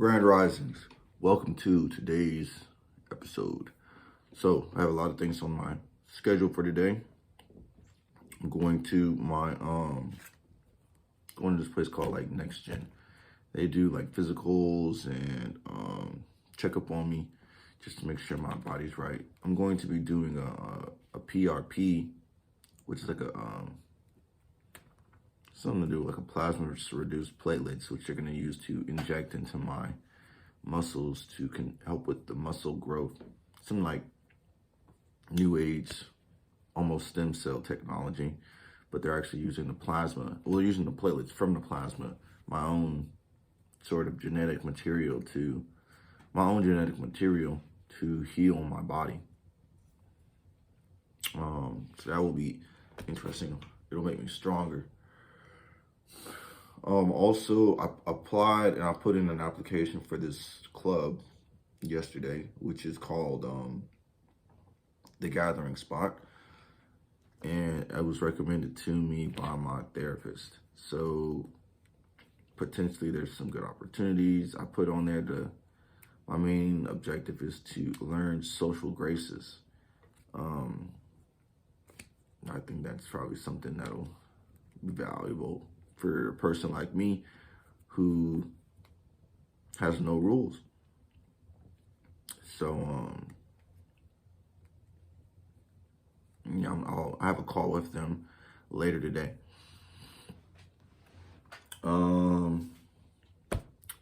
Grand Risings. Welcome to today's episode. So I have a lot of things on my schedule for today. I'm going to going to this place called like Next Gen. They do like physicals and check up on me just to make sure my body's right. I'm going to be doing a PRP, which is like a something to do with like a plasma to reduce platelets, which you're going to use to inject into my muscles to help with the muscle growth. Some like new age, almost stem cell technology, but they're actually using the plasma. Well, they're using the platelets from the plasma, my own genetic material to heal my body. So that will be interesting. It'll make me stronger. Also, I applied and I put in an application for this club yesterday, which is called The Gathering Spot. And it was recommended to me by my therapist. So potentially there's some good opportunities. I put on there my main objective is to learn social graces. I think that's probably something that'll be valuable for a person like me who has no rules. So, I have a call with them later today. I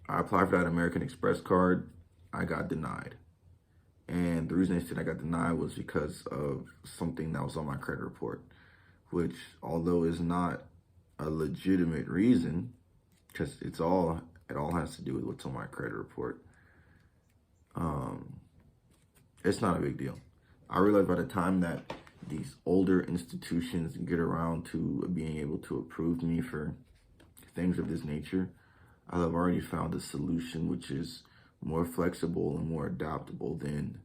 applied for that American Express card. I got denied. And the reason they said I got denied was because of something that was on my credit report, which, although is not a legitimate reason, because it all has to do with what's on my credit report. It's not a big deal. I realize by the time that these older institutions get around to being able to approve me for things of this nature, I have already found a solution which is more flexible and more adaptable than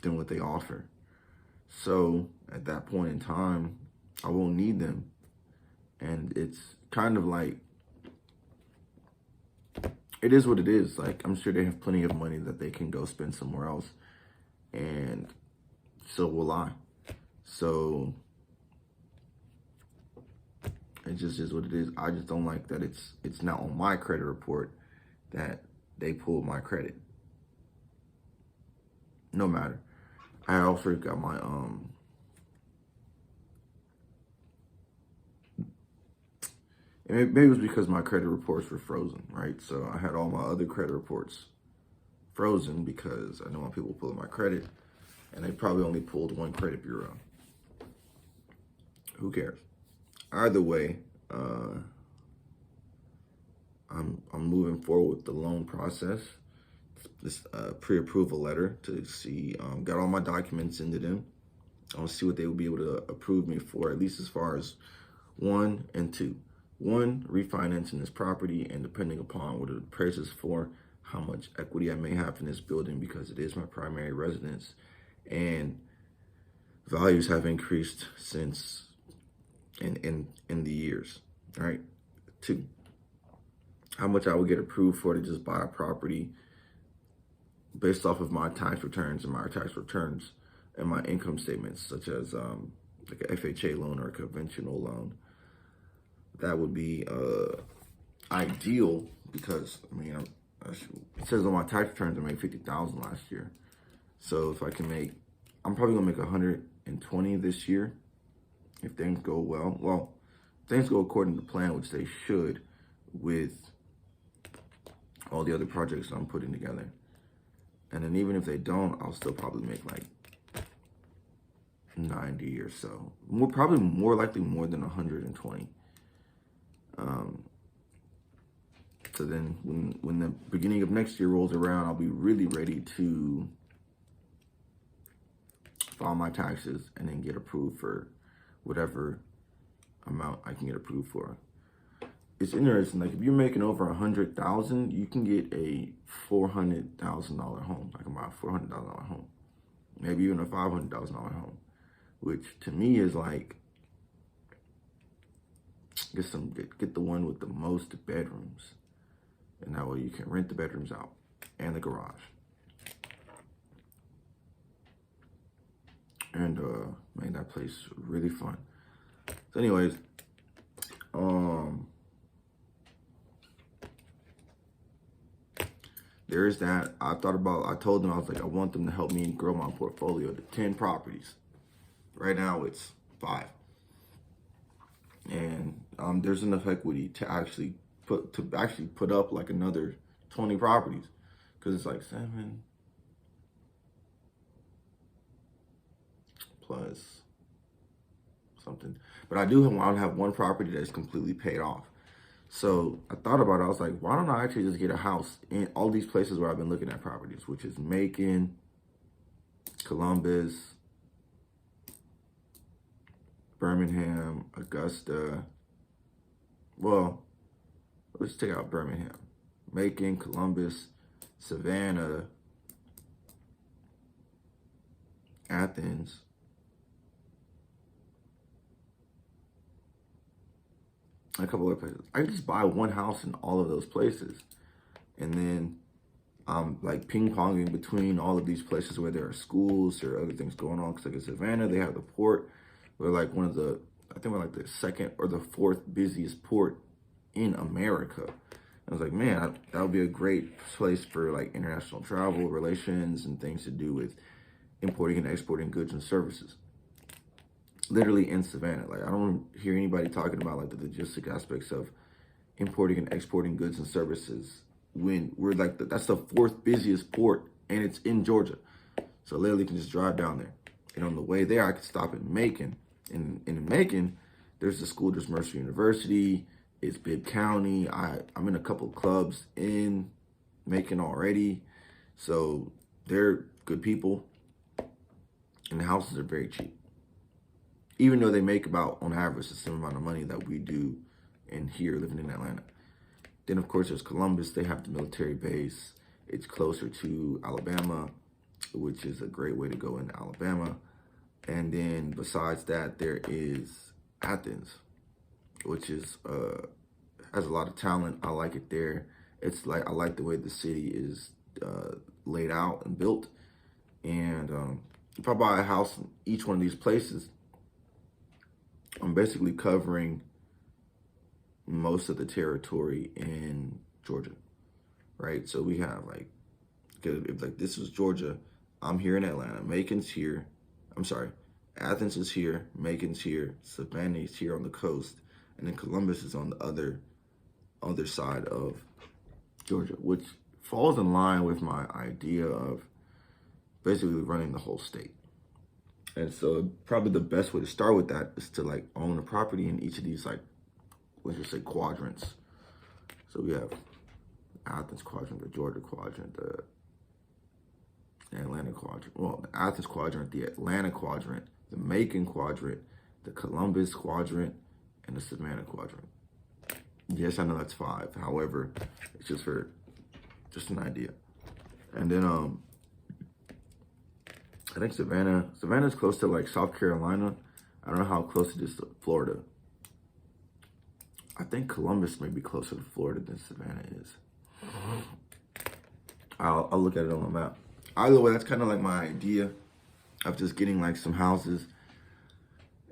what they offer. So at that point in time, I won't need them. And it's kind of like, it is what it is. Like, I'm sure they have plenty of money that they can go spend somewhere else. And so will I. So it just is what it is. I just don't like that it's not on my credit report that they pulled my credit. No matter. I also got my maybe it was because my credit reports were frozen, right? So I had all my other credit reports frozen because I don't want people pulling my credit, and they probably only pulled one credit bureau. Who cares? Either way, I'm moving forward with the loan process. This pre-approval letter to see, got all my documents into them. I want to see what they will be able to approve me for, at least as far as 1 and 2. 1, refinancing this property, and depending upon what it prices for, how much equity I may have in this building, because it is my primary residence, and values have increased since in the years. All right. 2, how much I would get approved for to just buy a property based off of my tax returns and my income statements, such as like a FHA loan or a conventional loan. That would be ideal, because it says on my tax returns I made $50,000 last year. So if I can I'm probably gonna make 120 this year if things go well. Well, things go according to plan, which they should, with all the other projects I'm putting together. And then even if they don't, I'll still probably make like 90 or so. Probably more likely more than 120. So then when the beginning of next year rolls around, I'll be really ready to file my taxes and then get approved for whatever amount I can get approved for. It's interesting, like if you're making over 100,000, you can get a $400,000 home. I can buy a $400,000 home, maybe even a $500,000 home, which to me is like, get the one with the most bedrooms. And that way you can rent the bedrooms out and the garage. And made that place really fun. So anyways, there's that. I told them, I was like, I want them to help me grow my portfolio to 10 properties. Right now it's 5. And there's enough equity to actually put up like another 20 properties. Cause it's like 7 plus something. But I want to have one property that's completely paid off. So I thought about it. I was like, why don't I actually just get a house in all these places where I've been looking at properties, which is Macon, Columbus, Birmingham, Augusta. Well, let's take out Birmingham. Macon, Columbus, Savannah, Athens, a couple other places. I just buy one house in all of those places. And then I'm like ping-ponging between all of these places where there are schools or other things going on. Because like in Savannah, they have the port. We're like I think we're like the 2nd or the 4th busiest port in America. I was like, man, that would be a great place for like international travel, relations, and things to do with importing and exporting goods and services. Literally in Savannah. Like, I don't hear anybody talking about like the logistic aspects of importing and exporting goods and services when we're like, that's the 4th busiest port and it's in Georgia. So literally can just drive down there. And on the way there, I could stop in Macon. And in Macon, there's the school, there's Mercer University, it's Bibb County. I'm in a couple of clubs in Macon already. So they're good people. And the houses are very cheap. Even though they make about, on average, the same amount of money that we do in here living in Atlanta. Then, of course, there's Columbus. They have the military base. It's closer to Alabama, which is a great way to go in Alabama. And then besides that, there is Athens, which is has a lot of talent. I like it there. It's like, I like the way the city is laid out and built. And if I buy a house in each one of these places, I'm basically covering most of the territory in Georgia, right? So we have like, if like this is Georgia, I'm here in Atlanta, Macon's here, Athens is here, Macon's here, Savannah is here on the coast, and then Columbus is on the other side of Georgia, which falls in line with my idea of basically running the whole state. And so probably the best way to start with that is to like own a property in each of these, like, let's just say quadrants. So we have Athens quadrant, the Georgia quadrant, the Atlanta quadrant. Well, the Athens quadrant, the Atlanta quadrant, the Macon quadrant, the Columbus quadrant, and the Savannah quadrant. Yes, I know that's 5. However, it's just an idea. And then I think Savannah's close to like South Carolina. I don't know how close it is to Florida. I think Columbus may be closer to Florida than Savannah is. I'll look at it on the map. Either way, that's kind of like my idea of just getting like some houses.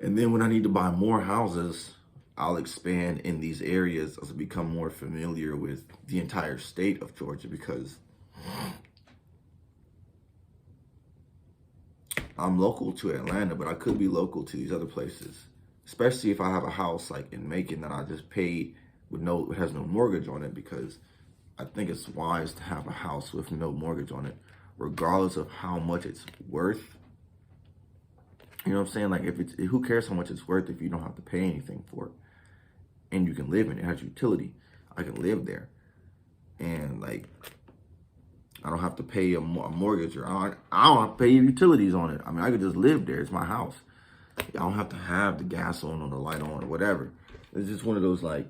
And then when I need to buy more houses, I'll expand in these areas as I become more familiar with the entire state of Georgia, because I'm local to Atlanta, but I could be local to these other places, especially if I have a house like in Macon that I just paid it has no mortgage on it, because I think it's wise to have a house with no mortgage on it, regardless of how much it's worth. You know what I'm saying? Like, who cares how much it's worth if you don't have to pay anything for it, and you can live in it. It has utility. I can live there, and like, I don't have to pay a mortgage, or I don't have to pay utilities on it. I mean, I could just live there. It's my house. I don't have to have the gas on or the light on or whatever. It's just one of those like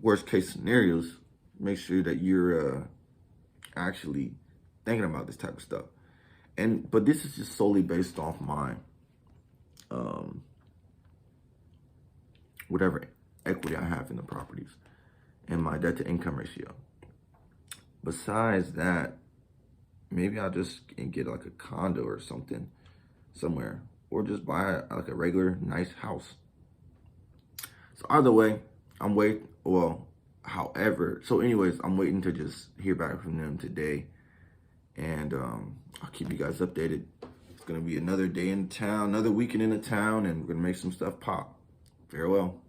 worst case scenarios. Make sure that you're actually thinking about this type of stuff. But this is just solely based off my whatever equity I have in the properties. and my debt to income ratio. Besides that, maybe I'll just get like a condo or something somewhere, or just buy like a regular nice house. So either way, I'm waiting. Well, however, so anyways, I'm waiting to just hear back from them today, and I'll keep you guys updated. It's gonna be another day in town, another weekend in the town, and we're gonna make some stuff pop. Farewell.